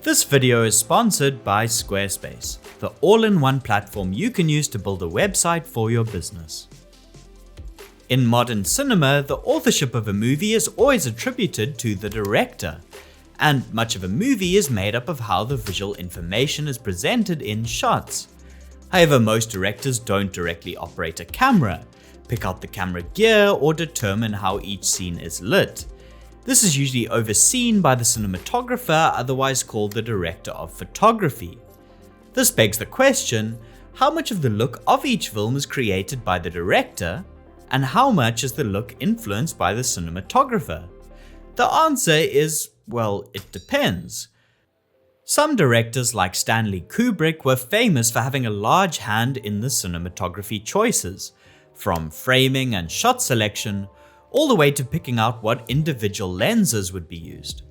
This video is sponsored by Squarespace, the all-in-one platform you can use to build a website for your business. In modern cinema, the authorship of a movie is always attributed to the director, and much of a movie is made up of how the visual information is presented in shots. However, most directors don't directly operate a camera, pick out the camera gear, or determine how each scene is lit. This is usually overseen by the cinematographer, otherwise called the director of photography. This begs the question, how much of the look of each film is created by the director, and how much is the look influenced by the cinematographer? The answer is, well, it depends. Some directors like Stanley Kubrick were famous for having a large hand in the cinematography choices, from framing and shot selection, all the way to picking out what individual lenses would be used.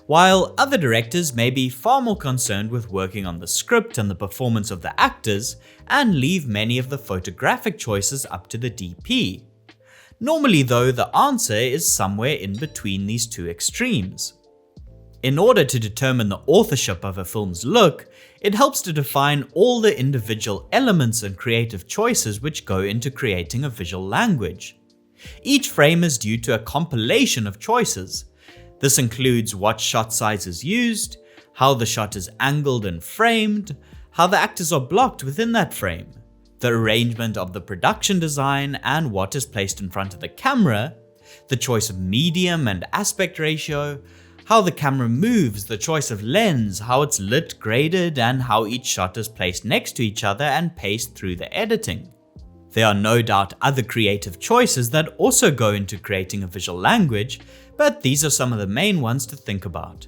While other directors may be far more concerned with working on the script and the performance of the actors and leave many of the photographic choices up to the DP. Normally though, the answer is somewhere in between these two extremes. In order to determine the authorship of a film's look, it helps to define all the individual elements and creative choices which go into creating a visual language. Each frame is due to a compilation of choices. This includes what shot size is used, how the shot is angled and framed, how the actors are blocked within that frame, the arrangement of the production design and what is placed in front of the camera, the choice of medium and aspect ratio, how the camera moves, the choice of lens, how it's lit, graded, and how each shot is placed next to each other and paced through the editing. There are no doubt other creative choices that also go into creating a visual language, but these are some of the main ones to think about.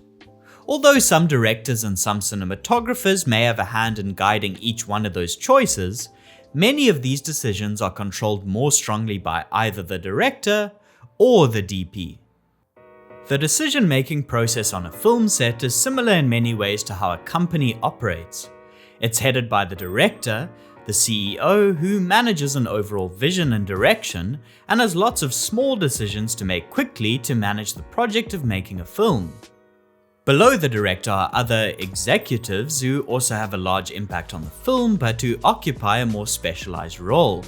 Although some directors and some cinematographers may have a hand in guiding each one of those choices, many of these decisions are controlled more strongly by either the director or the DP. The decision-making process on a film set is similar in many ways to how a company operates. It's headed by the director, the CEO, who manages an overall vision and direction and has lots of small decisions to make quickly to manage the project of making a film. Below the director are other executives who also have a large impact on the film but who occupy a more specialized role.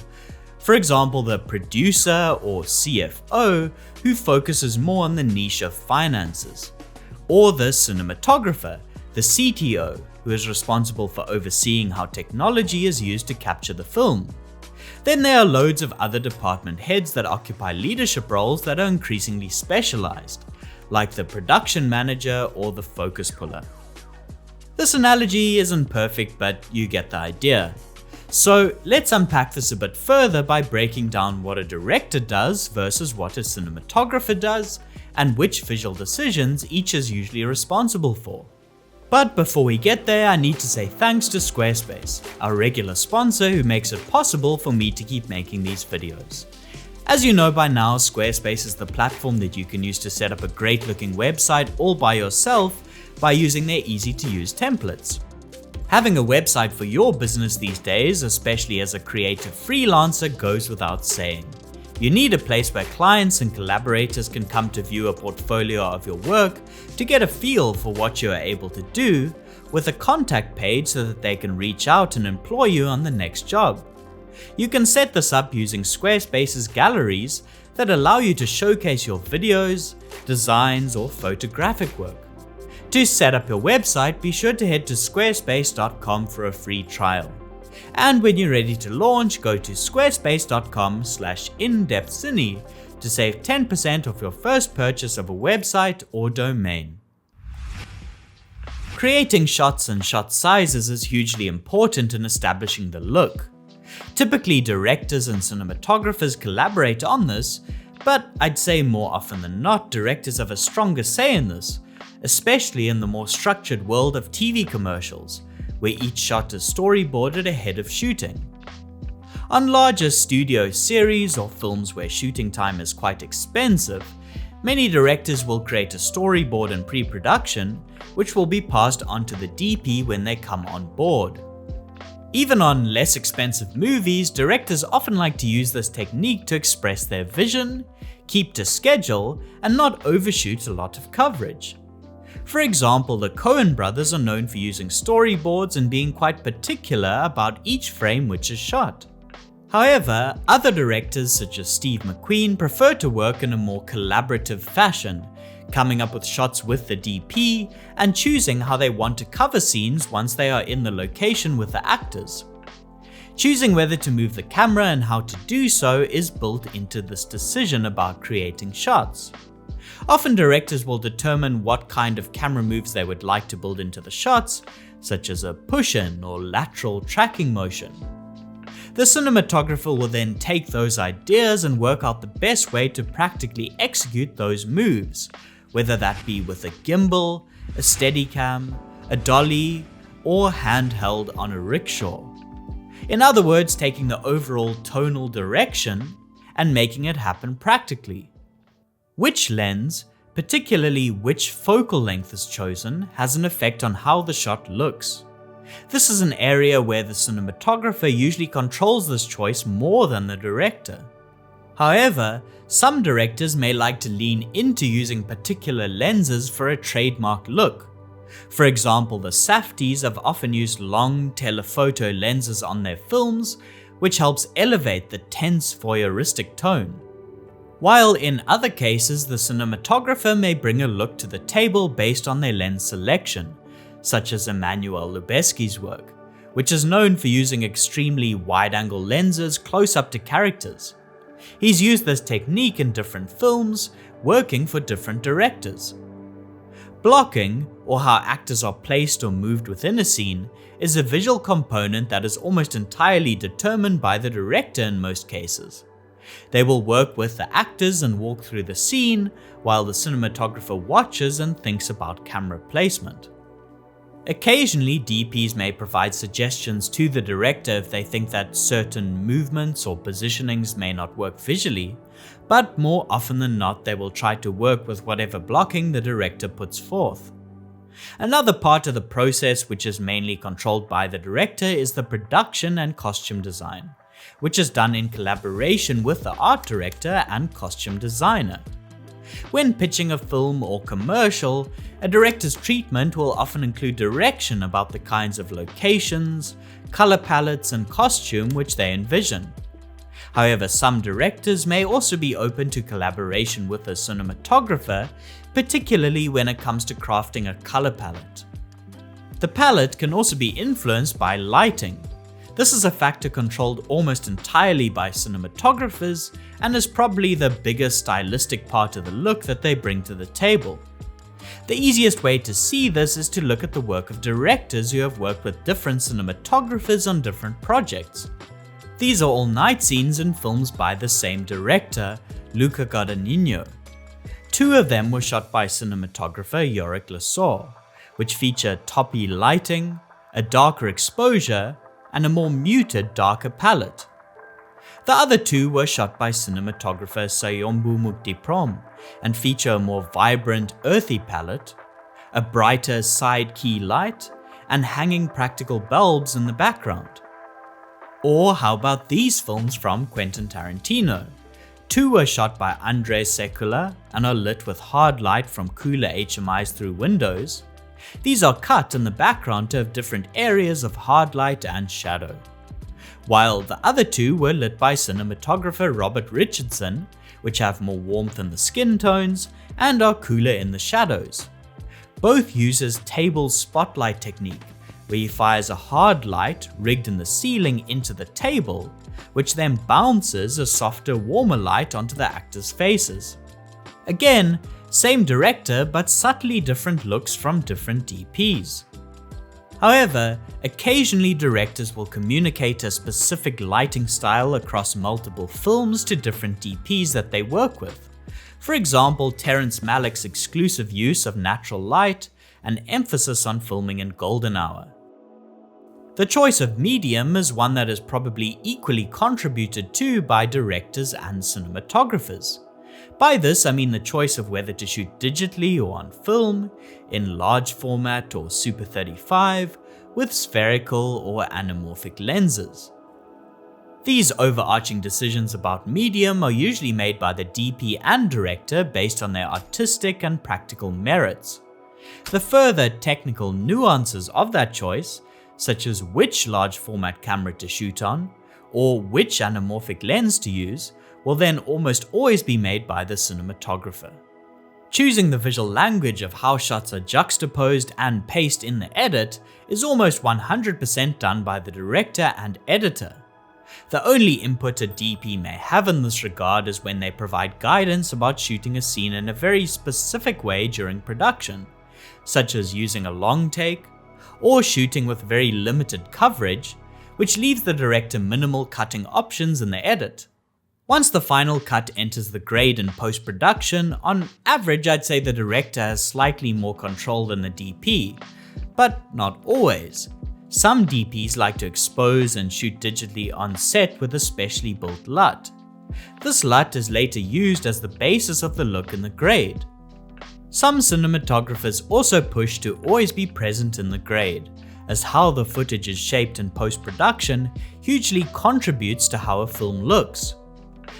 For example, the producer or CFO, who focuses more on the niche of finances, or the cinematographer, the CTO, who is responsible for overseeing how technology is used to capture the film. Then there are loads of other department heads that occupy leadership roles that are increasingly specialized, like the production manager or the focus puller. This analogy isn't perfect, but you get the idea. So let's unpack this a bit further by breaking down what a director does versus what a cinematographer does, and which visual decisions each is usually responsible for. But before we get there, I need to say thanks to Squarespace, our regular sponsor who makes it possible for me to keep making these videos. As you know by now, Squarespace is the platform that you can use to set up a great looking website all by yourself by using their easy to use templates. Having a website for your business these days, especially as a creative freelancer, goes without saying. You need a place where clients and collaborators can come to view a portfolio of your work to get a feel for what you are able to do, with a contact page so that they can reach out and employ you on the next job. You can set this up using Squarespace's galleries that allow you to showcase your videos, designs, or photographic work. To set up your website, be sure to head to squarespace.com for a free trial. And when you're ready to launch, go to squarespace.com/indepthcine to save 10% off your first purchase of a website or domain. Creating shots and shot sizes is hugely important in establishing the look. Typically, directors and cinematographers collaborate on this, but I'd say more often than not, directors have a stronger say in this, especially in the more structured world of TV commercials, where each shot is storyboarded ahead of shooting. On larger studio series or films where shooting time is quite expensive, many directors will create a storyboard in pre-production, which will be passed on to the DP when they come on board. Even on less expensive movies, directors often like to use this technique to express their vision, keep to schedule, and not overshoot a lot of coverage. For example, the Coen brothers are known for using storyboards and being quite particular about each frame which is shot. However, other directors such as Steve McQueen prefer to work in a more collaborative fashion, coming up with shots with the DP and choosing how they want to cover scenes once they are in the location with the actors. Choosing whether to move the camera and how to do so is built into this decision about creating shots. Often directors will determine what kind of camera moves they would like to build into the shots, such as a push-in or lateral tracking motion. The cinematographer will then take those ideas and work out the best way to practically execute those moves, whether that be with a gimbal, a Steadicam, a dolly, or handheld on a rickshaw. In other words, taking the overall tonal direction and making it happen practically. Which lens, particularly which focal length is chosen, has an effect on how the shot looks. This is an area where the cinematographer usually controls this choice more than the director. However, some directors may like to lean into using particular lenses for a trademark look. For example, the Safdies have often used long telephoto lenses on their films, which helps elevate the tense voyeuristic tone. While in other cases, the cinematographer may bring a look to the table based on their lens selection, such as Emmanuel Lubezki's work, which is known for using extremely wide-angle lenses close up to characters. He's used this technique in different films, working for different directors. Blocking, or how actors are placed or moved within a scene, is a visual component that is almost entirely determined by the director in most cases. They will work with the actors and walk through the scene, while the cinematographer watches and thinks about camera placement. Occasionally, DPs may provide suggestions to the director if they think that certain movements or positionings may not work visually, but more often than not they will try to work with whatever blocking the director puts forth. Another part of the process which is mainly controlled by the director is the production and costume design, which is done in collaboration with the art director and costume designer. When pitching a film or commercial, a director's treatment will often include direction about the kinds of locations, color palettes, and costume which they envision. However, some directors may also be open to collaboration with a cinematographer, particularly when it comes to crafting a color palette. The palette can also be influenced by lighting. This is a factor controlled almost entirely by cinematographers and is probably the biggest stylistic part of the look that they bring to the table. The easiest way to see this is to look at the work of directors who have worked with different cinematographers on different projects. These are all night scenes in films by the same director, Luca Guadagnino. Two of them were shot by cinematographer Yorick Lesaur, which feature toppy lighting, a darker exposure, and a more muted, darker palette. The other two were shot by cinematographer Sayombu Muktiprom and feature a more vibrant, earthy palette, a brighter side key light, and hanging practical bulbs in the background. Or how about these films from Quentin Tarantino? Two were shot by Andres Sekula and are lit with hard light from cooler HMIs through windows. These are cut in the background to have different areas of hard light and shadow. While the other two were lit by cinematographer Robert Richardson, which have more warmth in the skin tones and are cooler in the shadows. Both uses table spotlight technique, where he fires a hard light rigged in the ceiling into the table, which then bounces a softer, warmer light onto the actors' faces. Again, same director but subtly different looks from different DPs. However, occasionally directors will communicate a specific lighting style across multiple films to different DPs that they work with. For example, Terrence Malick's exclusive use of natural light and emphasis on filming in golden hour. The choice of medium is one that is probably equally contributed to by directors and cinematographers. By this, I mean the choice of whether to shoot digitally or on film, in large format or Super 35, with spherical or anamorphic lenses. These overarching decisions about medium are usually made by the DP and director based on their artistic and practical merits. The further technical nuances of that choice, such as which large format camera to shoot on, or which anamorphic lens to use, will then almost always be made by the cinematographer. Choosing the visual language of how shots are juxtaposed and paced in the edit is almost 100% done by the director and editor. The only input a DP may have in this regard is when they provide guidance about shooting a scene in a very specific way during production, such as using a long take, or shooting with very limited coverage, which leaves the director minimal cutting options in the edit. Once the final cut enters the grade in post-production, on average I'd say the director has slightly more control than the DP, but not always. Some DPs like to expose and shoot digitally on set with a specially built LUT. This LUT is later used as the basis of the look in the grade. Some cinematographers also push to always be present in the grade, as how the footage is shaped in post-production hugely contributes to how a film looks.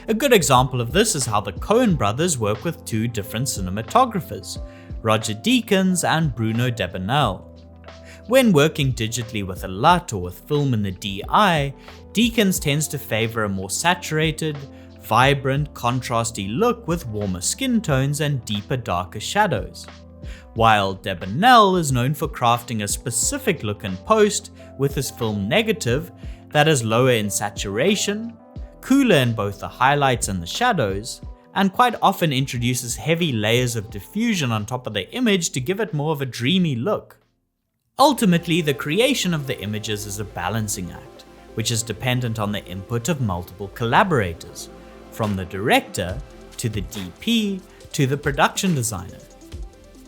A good example of this is how the Coen brothers work with two different cinematographers, Roger Deakins and Bruno Debanel. When working digitally with a LUT or with film in the DI, Deakins tends to favor a more saturated, vibrant, contrasty look with warmer skin tones and deeper, darker shadows, while Debanel is known for crafting a specific look in post with his film negative that is lower in saturation, cooler in both the highlights and the shadows, and quite often introduces heavy layers of diffusion on top of the image to give it more of a dreamy look. Ultimately, the creation of the images is a balancing act, which is dependent on the input of multiple collaborators, from the director to the DP to the production designer.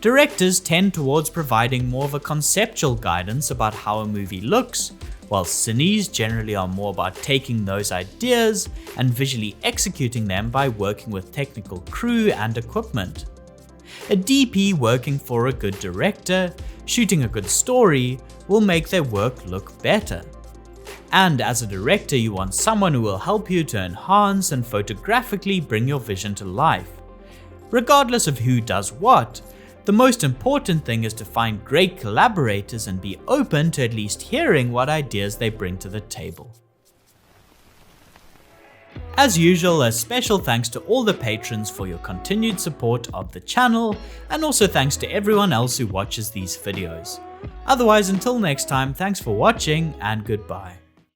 Directors tend towards providing more of a conceptual guidance about how a movie looks, while cineas generally are more about taking those ideas and visually executing them by working with technical crew and equipment. A DP working for a good director, shooting a good story, will make their work look better. And as a director, you want someone who will help you to enhance and photographically bring your vision to life. Regardless of who does what, the most important thing is to find great collaborators and be open to at least hearing what ideas they bring to the table. As usual, a special thanks to all the patrons for your continued support of the channel, and also thanks to everyone else who watches these videos. Otherwise, until next time, thanks for watching and goodbye.